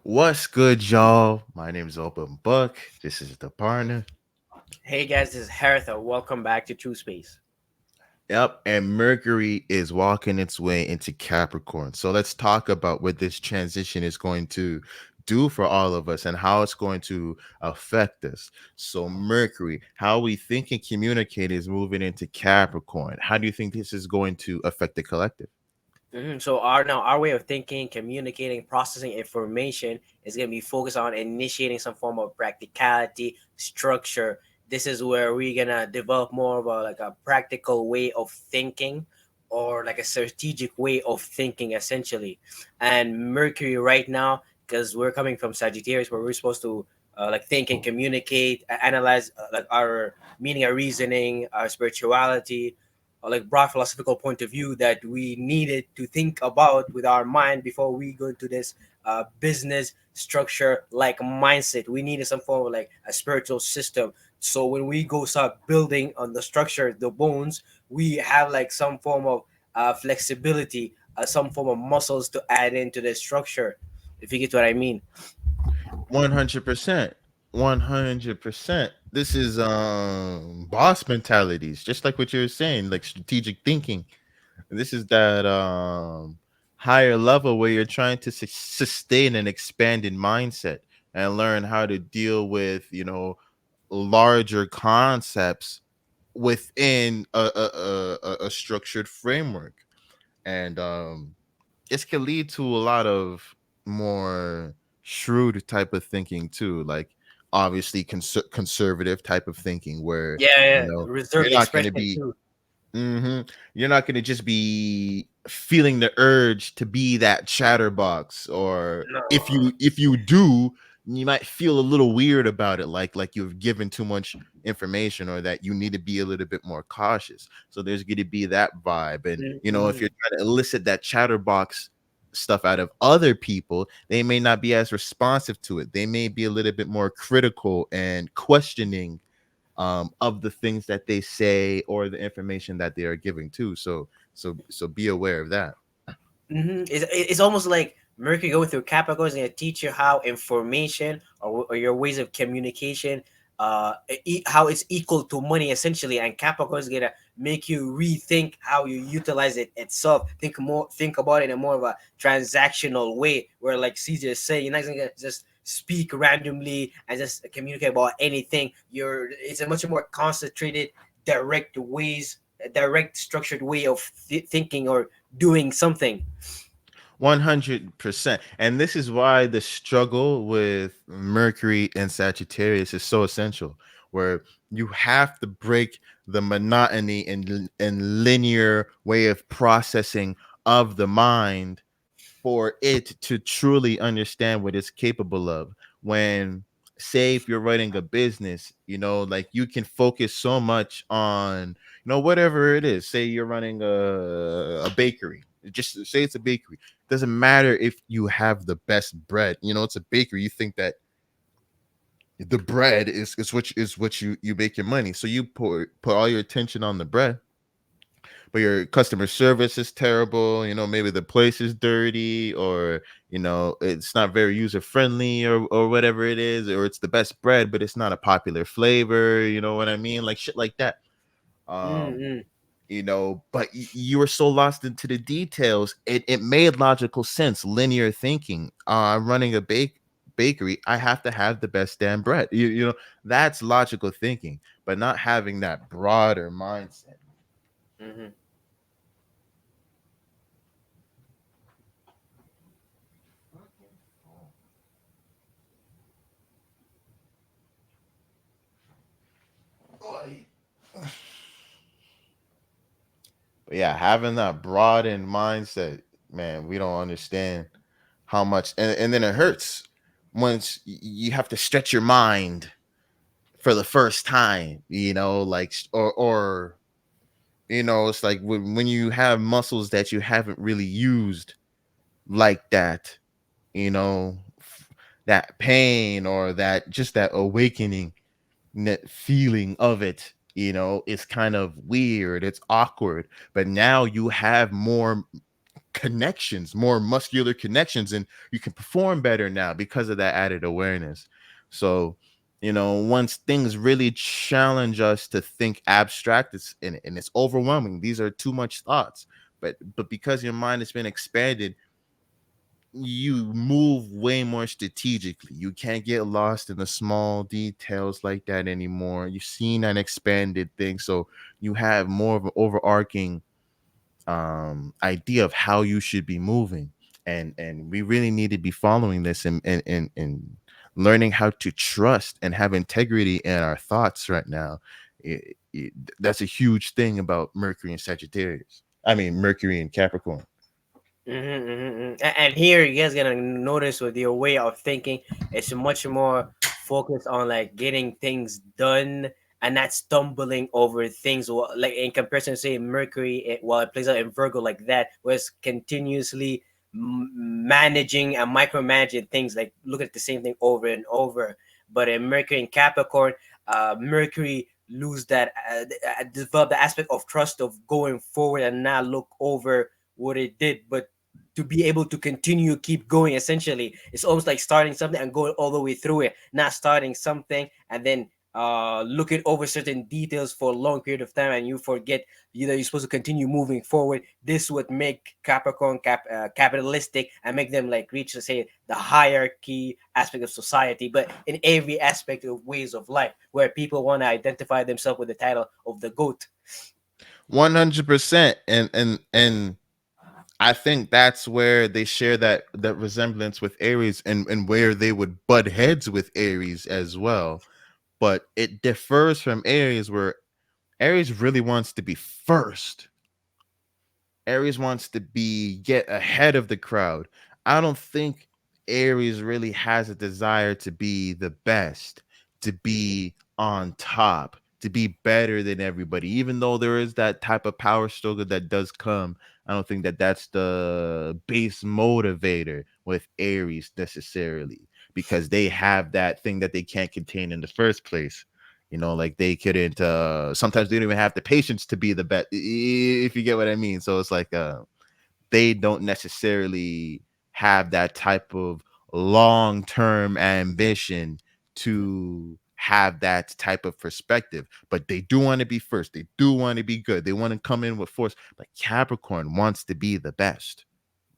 What's good, y'all? My name is Open Book. This is the partner. Hey guys, this is Hertha. Welcome back to TruSpace. Yep, and Mercury is walking its way into Capricorn. So let's talk about what this transition is going to do for all of us and how it's going to affect us. So, Mercury, how we think and communicate is moving into Capricorn. How do you think this is going to affect the collective? So our way of thinking, communicating, processing information is going to be focused on initiating some form of practicality, structure. This is where we're gonna develop more of a practical way of thinking, or like a strategic way of thinking, essentially. And Mercury right now, because we're coming from Sagittarius, where we're supposed to think and communicate, analyze like our meaning, our reasoning, our spirituality, or like broad philosophical point of view that we needed to think about with our mind before we go into this business structure like mindset. We needed some form of like a spiritual system. So when we go start building on the structure, the bones, we have like some form of flexibility, some form of muscles to add into the structure. If you get what I mean. 100%. 100%. This is boss mentalities, just like what you were saying, like strategic thinking. This is that higher level where you're trying to sustain an expanded mindset and learn how to deal with, larger concepts within a structured framework. And this can lead to a lot of more shrewd type of thinking too, like obviously conservative type of thinking where Yeah, you yeah. know Reserved you're not going to expression be too. you're not going to just be feeling the urge to be that chatterbox, or if No. you do, you might feel a little weird about it, like you've given too much information, or that you need to be a little bit more cautious. So there's going to be that vibe. And if Mm-hmm. you're trying to elicit that chatterbox stuff out of other people, they may not be as responsive to it. They may be a little bit more critical and questioning of the things that they say or the information that they are giving too. So be aware of that. It's almost like Mercury going through Capricorn is going to teach you how information or your ways of communication, how it's equal to money essentially, and Capricorn is going to make you rethink how you utilize it itself. Think about it in a more of a transactional way, where like Caesar is saying, you're not going to just speak randomly and just communicate about anything. It's a much more concentrated, direct ways, direct structured way of thinking or doing something. 100%. And this is why the struggle with Mercury and Sagittarius is so essential, where you have to break the monotony and linear way of processing of the mind for it to truly understand what it's capable of. When, say, if you're running a business, like you can focus so much on, whatever it is. Say you're running a bakery. Just say it's a bakery. Doesn't matter if you have the best bread. It's a bakery. You think that the bread is what you make your money. So you put all your attention on the bread, but your customer service is terrible. Maybe the place is dirty, or it's not very user friendly, or whatever it is, or it's the best bread but it's not a popular flavor. You know what I mean? Like shit like that. um Mm-hmm. but you were so lost into the details. It made logical sense, linear thinking. I'm running a bakery. I have to have the best damn bread. That's logical thinking, but not having that broader mindset. Mm-hmm. But yeah, having that broadened mindset, man, we don't understand how much, and then it hurts once you have to stretch your mind for the first time, like, or it's like when you have muscles that you haven't really used like that, that pain, or that just that awakening, that feeling of it, it's kind of weird, it's awkward. But now you have more connections, more muscular connections, and you can perform better now because of that added awareness. So, once things really challenge us to think abstract, and it's overwhelming. These are too much thoughts, but because your mind has been expanded, you move way more strategically. You can't get lost in the small details like that anymore. You've seen an expanded thing, so you have more of an overarching idea of how you should be moving. And we really need to be following this, and learning how to trust and have integrity in our thoughts right now. That's a huge thing about Mercury and Sagittarius. I mean, Mercury and Capricorn. And here you guys gonna notice with your way of thinking, it's much more focused on like getting things done and not stumbling over things. Like in comparison, say Mercury, while it plays out in Virgo like that, was continuously managing and micromanaging things, like look at the same thing over and over. But in Mercury and Capricorn, Mercury lose that develop the aspect of trust of going forward and not look over what it did, but to be able to continue keep going. Essentially, it's almost like starting something and going all the way through it, not starting something and then looking over certain details for a long period of time and you forget you're supposed to continue moving forward. This would make Capricorn capitalistic and make them like reach to say the hierarchy aspect of society, but in every aspect of ways of life where people want to identify themselves with the title of the goat. 100%. And I think that's where they share that resemblance with Aries, and where they would butt heads with Aries as well. But it differs from Aries, where Aries really wants to be first. Aries wants to be get ahead of the crowd. I don't think Aries really has a desire to be the best, to be on top, to be better than everybody. Even though there is that type of power struggle that does come, I don't think that that's the base motivator with Aries necessarily, because they have that thing that they can't contain in the first place. Like they couldn't. Sometimes they don't even have the patience to be the best, if you get what I mean. So it's like they don't necessarily have that type of long term ambition to have that type of perspective. But they do want to be first. They do want to be good. They want to come in with force. But Capricorn wants to be the best.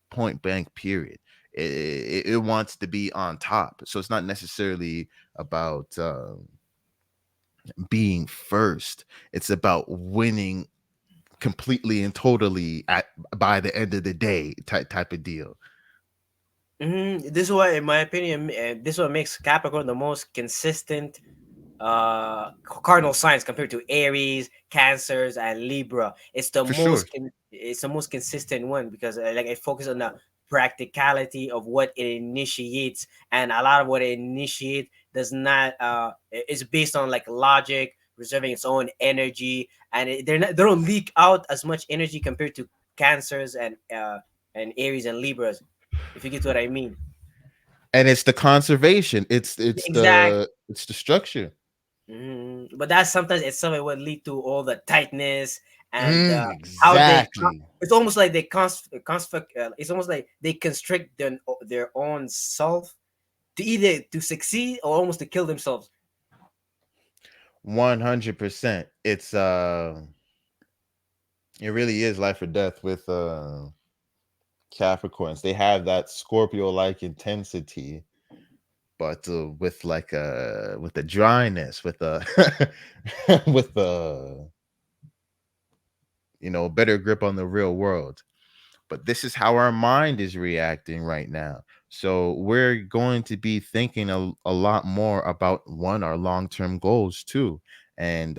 Point blank. Period. It wants to be on top. So it's not necessarily about being first. It's about winning completely and totally at by the end of the day type of deal. This is why, in my opinion, this is what makes Capricorn the most consistent cardinal signs compared to Aries, Cancers, and Libra. For sure. It's the most consistent one because like it focuses on the practicality of what it initiates, and a lot of what it initiates does not is based on like logic, reserving its own energy, and they don't leak out as much energy compared to Cancers and Aries and Libras, if you get what I mean. And it's the conservation. Exact. It's the structure. But that sometimes it's something would lead to all the tightness and how Exactly. it's almost like they it's almost like they constrict their own self to either to succeed or almost to kill themselves. 100%. It really is life or death with Capricorns. They have that Scorpio like intensity, but with the dryness, with the with the better grip on the real world. But this is how our mind is reacting right now. So we're going to be thinking a lot more about our long-term goals too. And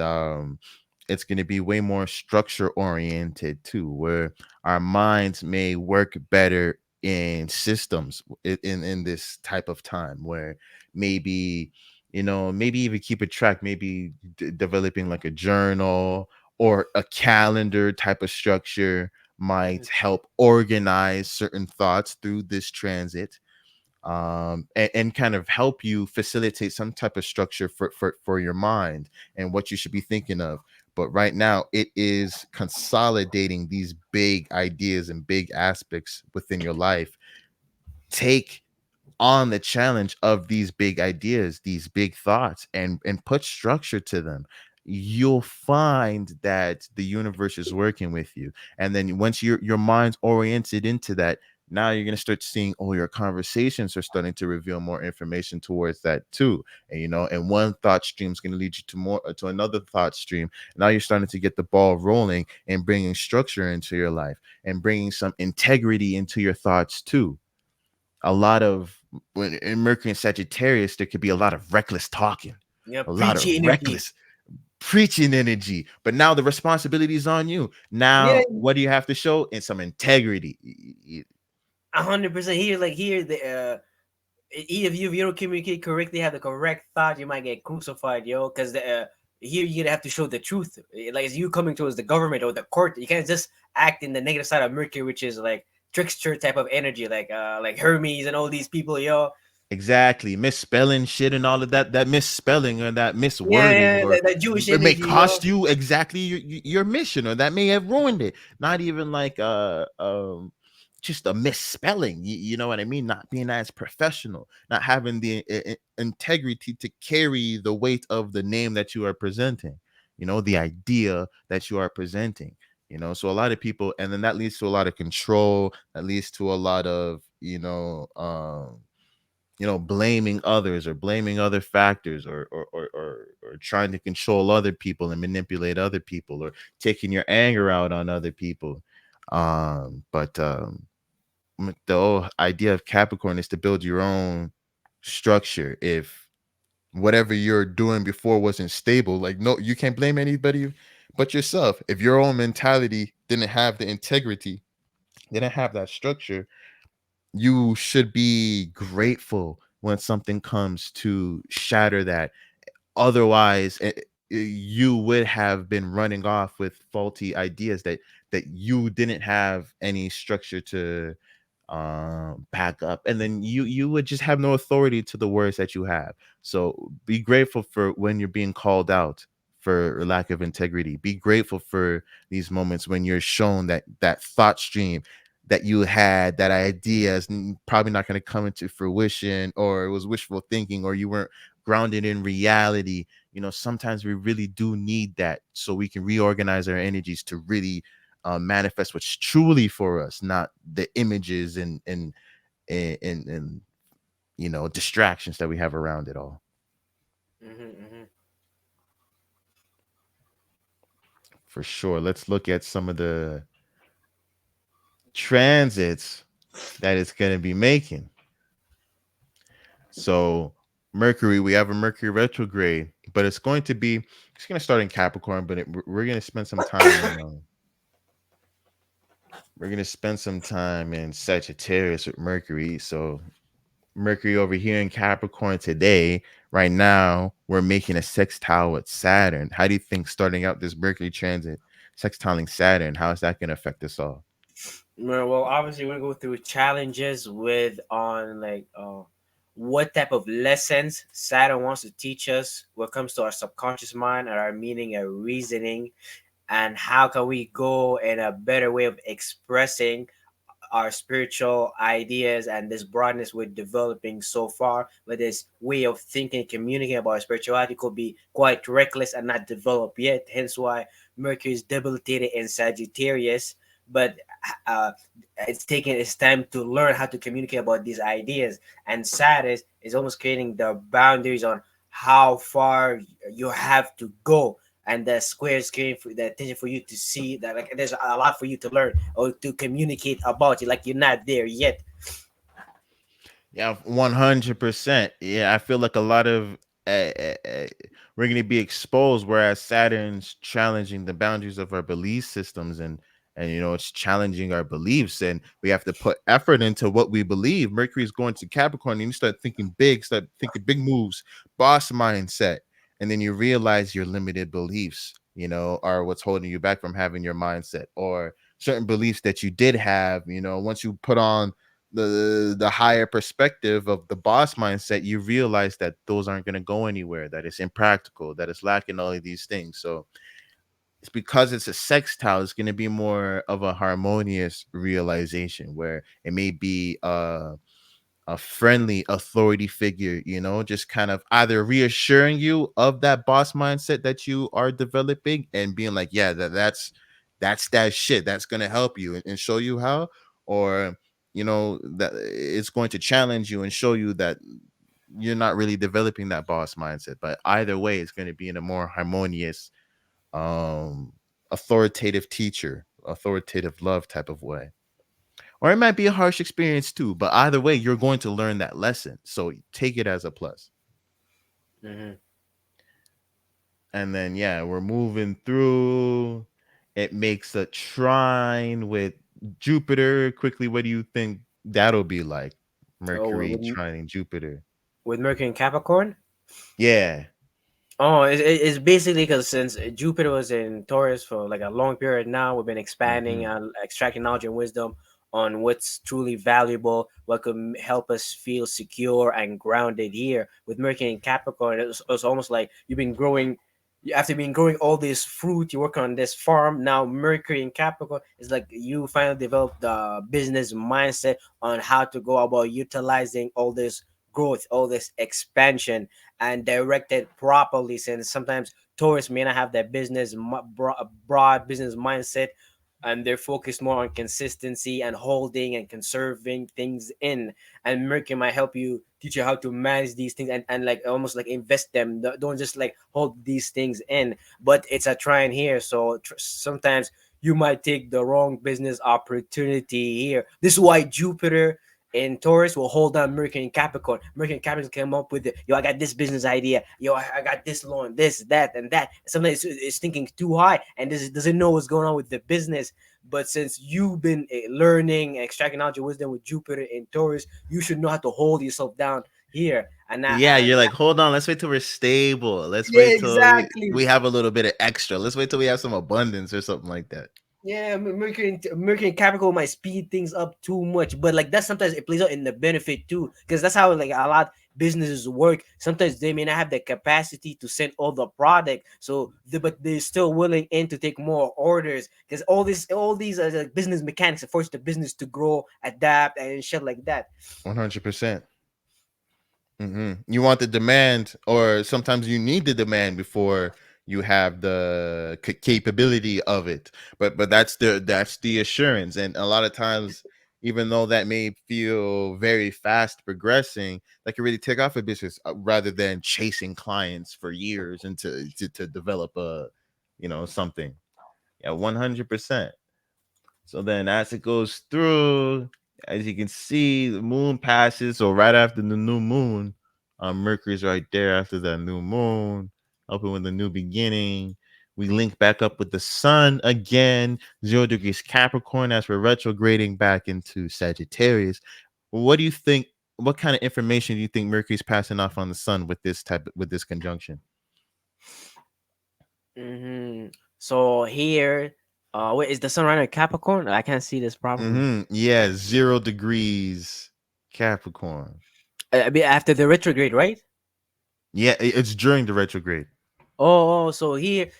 it's going to be way more structure oriented too, where our minds may work better in systems in this type of time, where maybe maybe even keep a track, maybe developing like a journal or a calendar type of structure might help organize certain thoughts through this transit, and kind of help you facilitate some type of structure for your mind and what you should be thinking of. but right now it is consolidating these big ideas and big aspects within your life. Take on the challenge of these big ideas, these big thoughts, and put structure to them. You'll find that the universe is working with you. And then once your mind's oriented into that, now you're going to start seeing, oh, your conversations are starting to reveal more information towards that too. And and one thought stream is going to lead you to more to another thought stream. Now you're starting to get the ball rolling and bringing structure into your life and bringing some integrity into your thoughts too. A lot of when in Mercury and Sagittarius, there could be a lot of reckless talking, Yeah, a lot preachy of energy. reckless preaching energy. But now the responsibility is on you. Yeah, Now, what do you have to show? And some integrity. 100%. Here, like here, the if you don't communicate correctly, have the correct thought, you might get crucified, yo. Because the here you're gonna have to show the truth. Like it's you coming towards the government or the court. You can't just act in the negative side of Mercury, which is like trickster type of energy, like Hermes and all these people, yo. Exactly. Misspelling shit and all of that. That misspelling or that Yeah, miswording, yeah, or the Jewish it may energy, yo. cost you exactly your mission, or that may have ruined it. Not even like just a misspelling. You know what I mean? Not being as professional, not having the integrity to carry the weight of the name that you are presenting. The idea that you are presenting. So a lot of people, and then that leads to a lot of control. That leads to a lot of blaming others or blaming other factors, or trying to control other people and manipulate other people, or taking your anger out on other people. But the whole idea of Capricorn is to build your own structure. If whatever you're doing before wasn't stable, like, no, you can't blame anybody but yourself. If your own mentality didn't have the integrity, didn't have that structure, you should be grateful when something comes to shatter that. Otherwise, you would have been running off with faulty ideas that you didn't have any structure to back up, and then you would just have no authority to the words that you have. So be grateful for when you're being called out for lack of integrity. Be grateful for these moments when you're shown that thought stream that you had, that idea is probably not going to come into fruition, or it was wishful thinking, or you weren't grounded in reality. Sometimes we really do need that so we can reorganize our energies to really manifest what's truly for us, not the images and distractions that we have around it all. Hmm. For sure. Let's look at some of the transits that it's going to be making. So Mercury, we have a Mercury retrograde, but it's going to start in Capricorn, but we're going to spend some time in we're going to spend some time in Sagittarius with Mercury. So Mercury over here in Capricorn today. Right now, we're making a sextile with Saturn. How do you think starting out this Mercury transit, sextiling Saturn, how is that going to affect us all? Well, obviously, we're gonna go through challenges with on like what type of lessons Saturn wants to teach us when it comes to our subconscious mind and our meaning and reasoning, and how can we go in a better way of expressing our spiritual ideas and this broadness we're developing so far. But this way of thinking, communicating about spirituality could be quite reckless and not developed yet. Hence why Mercury is debilitated in Sagittarius. But uh, it's taking its time to learn how to communicate about these ideas. And Saturn is almost creating the boundaries on how far you have to go, and the square is creating for the attention for you to see that like there's a lot for you to learn or to communicate about it, like you're not there yet. Yeah, 100%. Yeah, I feel like a lot of we're going to be exposed, whereas Saturn's challenging the boundaries of our belief systems, and it's challenging our beliefs, and we have to put effort into what we believe. Mercury is going to Capricorn, and you start thinking big, start thinking big moves, boss mindset, and then you realize your limited beliefs, are what's holding you back from having your mindset, or certain beliefs that you did have. Once you put on the higher perspective of the boss mindset, you realize that those aren't going to go anywhere, that it's impractical, that it's lacking all of these things. So it's because it's a sextile, it's going to be more of a harmonious realization where it may be a friendly authority figure, just kind of either reassuring you of that boss mindset that you are developing and being like, yeah, that's that shit that's going to help you and show you how, or that it's going to challenge you and show you that you're not really developing that boss mindset. But either way, it's going to be in a more harmonious, um authoritative teacher, authoritative love type of way. Or it might be a harsh experience too, but either way, you're going to learn that lesson. So take it as a plus. Hmm. And then, yeah, we're moving through. It makes a trine with Jupiter. Quickly, what do you think that'll be like? Oh, Mercury trining Jupiter. with Mercury and Capricorn. Yeah. Oh, it's basically because since Jupiter was in Taurus for like a long period now, we've been expanding Hmm. and extracting knowledge and wisdom on what's truly valuable, what could help us feel secure and grounded here. With Mercury in Capricorn, it's almost like you've been growing. After being growing all this fruit, you work on this farm. Now Mercury in Capricorn is like you finally develop the business mindset on how to go about utilizing all this growth, all this expansion and directed properly, since sometimes tourists may not have that broad business mindset, and they're focused more on consistency and holding and conserving things in. And Mercury might help you, teach you how to manage these things, and like almost like invest them. Don't just like hold these things in. But it's a trying here, so sometimes you might take the wrong business opportunity here. This is why Jupiter and Taurus will hold on Mercury and Capricorn. Mercury and Capricorn came up with it. Yo, I got this business idea. Yo, I got this loan, this, that, and that. Sometimes it's thinking too high and doesn't know what's going on with the business. But since you've been learning and extracting knowledge and wisdom with Jupiter and Taurus, you should know how to hold yourself down here. Yeah, you're like, hold on, let's wait till we're stable. Let's yeah, wait till exactly. we have a little bit of extra. Let's wait till we have some abundance or something like that. Yeah, Mercury and Capricorn might speed things up too much, but like that sometimes it plays out in the benefit too, because that's how like a lot businesses work. Sometimes they may not have the capacity to send all the product, but they're still willing in to take more orders, because all these like business mechanics force the business to grow, adapt, and shit like that. 100%. You want the demand, or sometimes you need the demand before you have the capability of it. But that's the assurance, and a lot of times, even though that may feel very fast progressing, that can really take off a business, rather than chasing clients for years and to develop a something. Yeah, 100%. So then, as it goes through, as you can see, the moon passes. So right after the new moon, Mercury's right there after that new moon, helping with the new beginning. We link back up with the sun again, 0 degrees Capricorn, as we're retrograding back into Sagittarius. What do you think? What kind of information do you think Mercury's passing off on the sun with this conjunction? So here, wait, is the sun right in Capricorn? I can't see this properly. Yeah, 0 degrees Capricorn. I mean, after the retrograde, right? Yeah, it's during the retrograde. So here,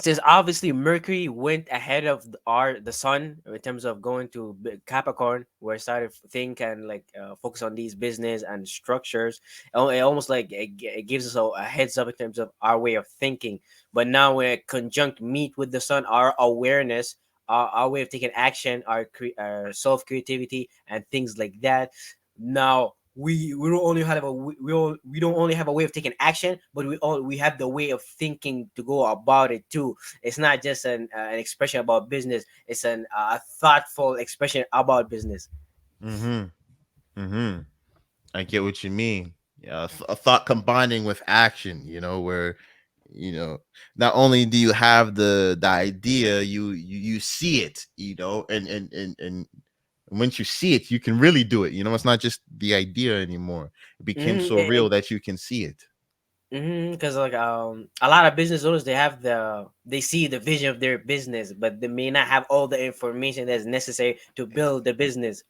since obviously Mercury went ahead of the Sun in terms of going to Capricorn, where it started to think and like focus on these business and structures. It almost like it gives us a heads up in terms of our way of thinking. But now when it conjunct meet with the Sun, our awareness, our way of taking action, our self creativity and things like that. Now we don't only have we don't only have a way of taking action, but we have the way of thinking to go about it too. It's not just an expression about business, it's a thoughtful expression about business. Mm-hmm. Mm-hmm. I get what you mean. Yeah, a thought combining with action. Where you know not only do you have the idea, you see it. And once you see it, you can really do it. It's not just the idea anymore. It became so real hmm that you can see it. Because like a lot of business owners, they see the vision of their business, but they may not have all the information that's necessary to build the business.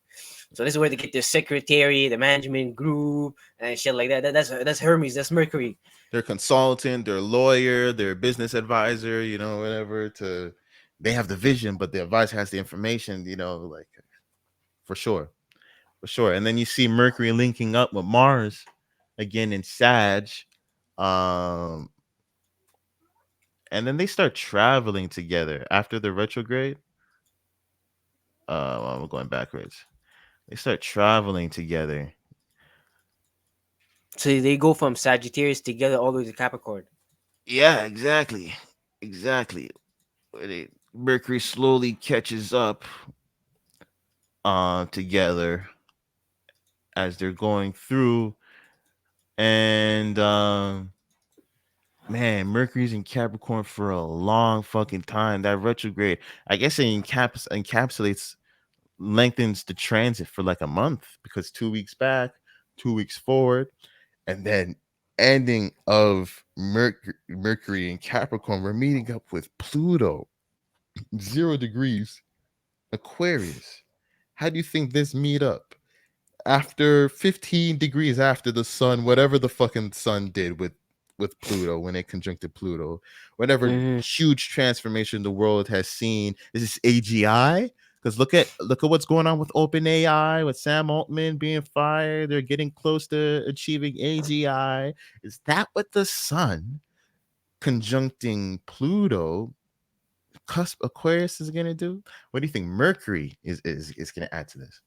So this is where they get their secretary, the management group, and shit like that. That's Hermes, that's Mercury. Their consultant, their lawyer, their business advisor, whatever. They have the vision, but the advisor has the information. Like for sure, for sure. And then you see Mercury linking up with Mars again in Sag, um, and then they start traveling together after the retrograde. I'm going backwards. They start traveling together. So they go from Sagittarius together all the way to Capricorn. Yeah, exactly, exactly. Mercury slowly catches up together as they're going through, and man, Mercury's in Capricorn for a long fucking time. That retrograde, I guess, it encapsulates, lengthens the transit for like a month, because 2 weeks back, 2 weeks forward, and then ending of Mercury in Capricorn, we're meeting up with Pluto, 0 degrees Aquarius. How do you think this meet up? After 15 degrees after the sun, whatever the fucking sun did with Pluto when it conjuncted Pluto, whatever Mm-hmm. huge transformation the world has seen. Is this AGI? Because look at what's going on with OpenAI, with Sam Altman being fired. They're getting close to achieving AGI. Is that what the sun conjuncting Pluto, cusp Aquarius, is gonna do? What do you think Mercury is gonna add to this?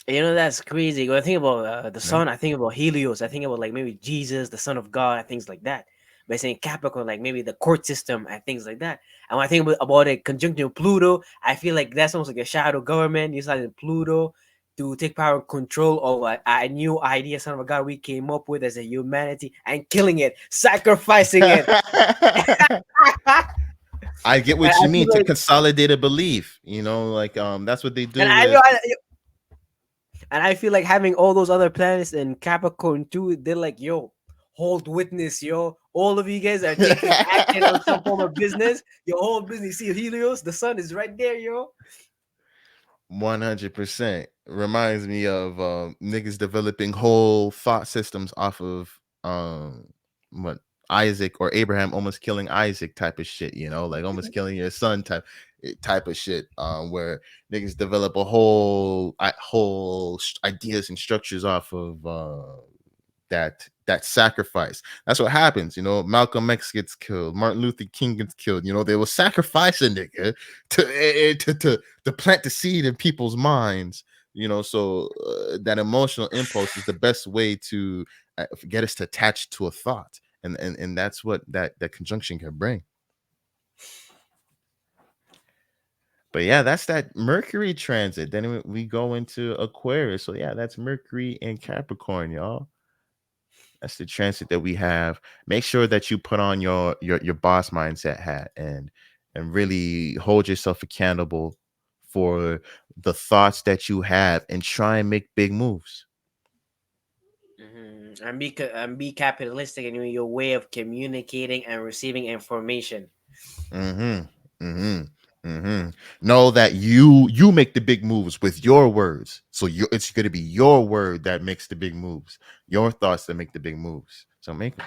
You know, that's crazy. When I think about the Right? sun, I think about Helios. I think about like maybe Jesus, the Son of God, and things like that. But saying Capricorn, like maybe the court system and things like that. And when I think about it conjunction with Pluto, I feel like that's almost like a shadow government utilizing Pluto to take power and control of a new idea, Son of a God, we came up with as a humanity, and killing it, sacrificing it. I get And what I you feel mean, to like, consolidate a belief. Like that's what they and do with. I feel like having all those other planets in Capricorn too, they're like, yo, hold witness, yo. All of you guys are taking action on some form of business. Your whole business, see Helios, the sun is right there, yo. 100% reminds me of niggas developing whole thought systems off of what Isaac or Abraham almost killing Isaac type of shit, like almost killing your son type of shit, where niggas develop a whole ideas and structures off of that sacrifice. That's what happens. Malcolm X gets killed, Martin Luther King gets killed. They will sacrifice a nigga to plant the seed in people's minds. So that emotional impulse is the best way to get us to attach to a thought, and that's what that conjunction can bring. But yeah, that's that Mercury transit. Then we go into Aquarius. So yeah, that's Mercury and Capricorn, y'all. That's the transit that we have. Make sure that you put on your boss mindset hat, and really hold yourself accountable for the thoughts that you have, and try and make big moves. And be capitalistic in your way of communicating and receiving information. Mm-hmm. Mm-hmm. Mm-hmm. Know that you make the big moves with your words. So it's going to be your word that makes the big moves. Your thoughts that make the big moves. So make them.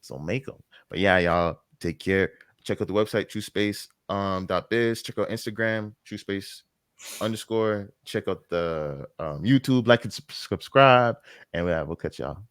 So make them. But yeah, y'all take care. Check out the website TruSpace .biz. Check out Instagram TruSpace _ check out the YouTube, like and subscribe, and we'll catch y'all.